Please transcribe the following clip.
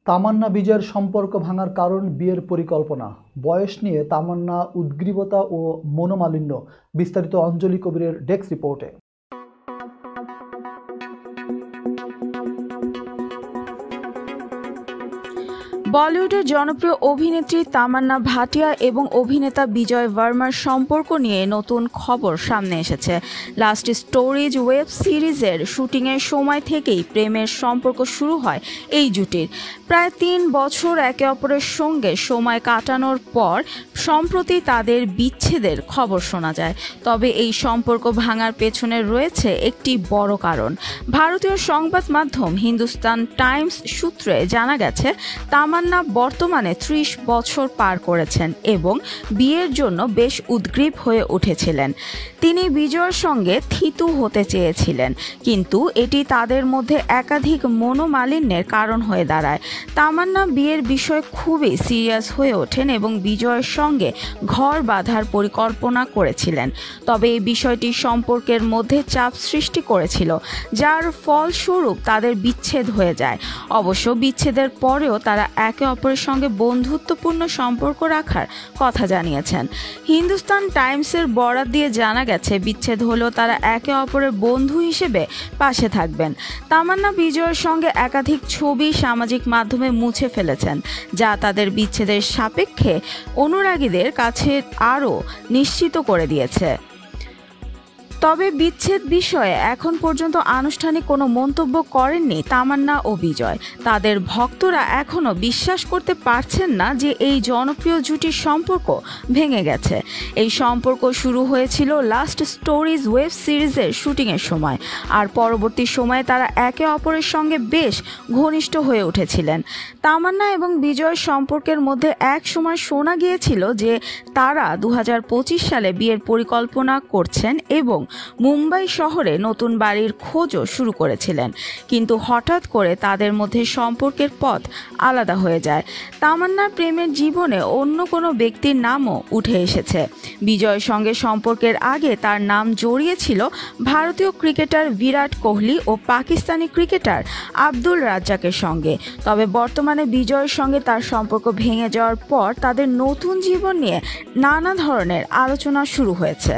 তামান্না বিজয়ের সম্পর্ক ভাঙার কারণ বিয়ের পরিকল্পনা, বয়স নিয়ে তামান্না উদ্গ্রীবতা ও মনোমালিন্য। বিস্তারিত অঞ্জলি কবিরের ডেস্ক রিপোর্টে। বলিউডের জনপ্রিয় অভিনেত্রী তামান্না ভাটিয়া এবং অভিনেতা বিজয় ভার্মার সম্পর্ক নিয়ে নতুন খবর সামনে এসেছে। লাস্ট স্টোরিজ ওয়েব সিরিজের শুটিংয়ের সময় থেকেই প্রেমের সম্পর্ক শুরু হয় এই জুটির। প্রায় 3 বছর একে অপরের সঙ্গে সময় কাটানোর পর সম্প্রতি তাদের বিচ্ছেদের খবর শোনা যায়। তবে এই সম্পর্ক ভাঙার পেছনে রয়েছে একটি বড় কারণ। ভারতীয় সংবাদ মাধ্যম হিন্দুস্তান টাইমস সূত্রে জানা গেছে, তামান্না বর্তমানে 30 বছর পার করেছেন এবং বিয়ের জন্য বেশ উদ্গ্রীব হয়ে উঠেছিলেন। তিনি বিজয়ের সঙ্গে থিতু হতে চেয়েছিলেন, কিন্তু এটি তাদের মধ্যে একাধিক মনোমালিন্যের কারণ হয়ে দাঁড়ায়। তামান্না বিয়ের বিষয়ে খুবই সিরিয়াস হয়ে ওঠেন এবং বিজয়ের সঙ্গে ঘর বাঁধার পরিকল্পনা করেছিলেন। তবে এই বিষয়টি সম্পর্কের মধ্যে চাপ সৃষ্টি করেছিল, যার ফলস্বরূপ তাদের বিচ্ছেদ হয়ে যায়। অবশ্য বিচ্ছেদের পরেও তারা একে অপরের সঙ্গে বন্ধুত্বপূর্ণ সম্পর্ক রাখার কথা জানিয়েছেন। হিন্দুস্তান টাইমসের বরাত দিয়ে জানা গেছে, বিচ্ছেদ হলেও তারা একে অপরের বন্ধু হিসেবে পাশে থাকবেন। তামান্না বিজয়ের সঙ্গে একাধিক ছবি সামাজিক মাধ্যমে মুছে ফেলেছেন, যা তাদের বিচ্ছেদের সাপেক্ষে অনুরাগীদের কাছে আরও নিশ্চিত করে দিয়েছে। তবে বিচ্ছেদ বিষয়ে এখন পর্যন্ত আনুষ্ঠানিক কোনো মন্তব্য করেননি তামান্না ও বিজয়। তাদের ভক্তরা এখনও বিশ্বাস করতে পারছেন না যে এই জনপ্রিয় জুটির সম্পর্ক ভেঙে গেছে। এই সম্পর্ক শুরু হয়েছিল লাস্ট স্টোরিজ ওয়েব সিরিজের শুটিংয়ের সময়, আর পরবর্তী সময়ে তারা একে অপরের সঙ্গে বেশ ঘনিষ্ঠ হয়ে উঠেছিলেন। তামান্না এবং বিজয়ের সম্পর্কের মধ্যে এক সময় শোনা গিয়েছিল যে তারা 2025 সালে বিয়ের পরিকল্পনা করছেন এবং মুম্বাই শহরে নতুন বাড়ির খোঁজও শুরু করেছিলেন, কিন্তু হঠাৎ করে তাদের মধ্যে সম্পর্কের পথ আলাদা হয়ে যায়। তামান্নার প্রেমের জীবনে অন্য কোনো ব্যক্তির নামও উঠে এসেছে। বিজয়ের সঙ্গে সম্পর্কের আগে তার নাম জড়িয়েছিল ভারতীয় ক্রিকেটার বিরাট কোহলি ও পাকিস্তানি ক্রিকেটার আব্দুল রাজ্জাকের সঙ্গে। তবে বর্তমানে বিজয়ের সঙ্গে তার সম্পর্ক ভেঙে যাওয়ার পর তাদের নতুন জীবন নিয়ে নানা ধরনের আলোচনা শুরু হয়েছে।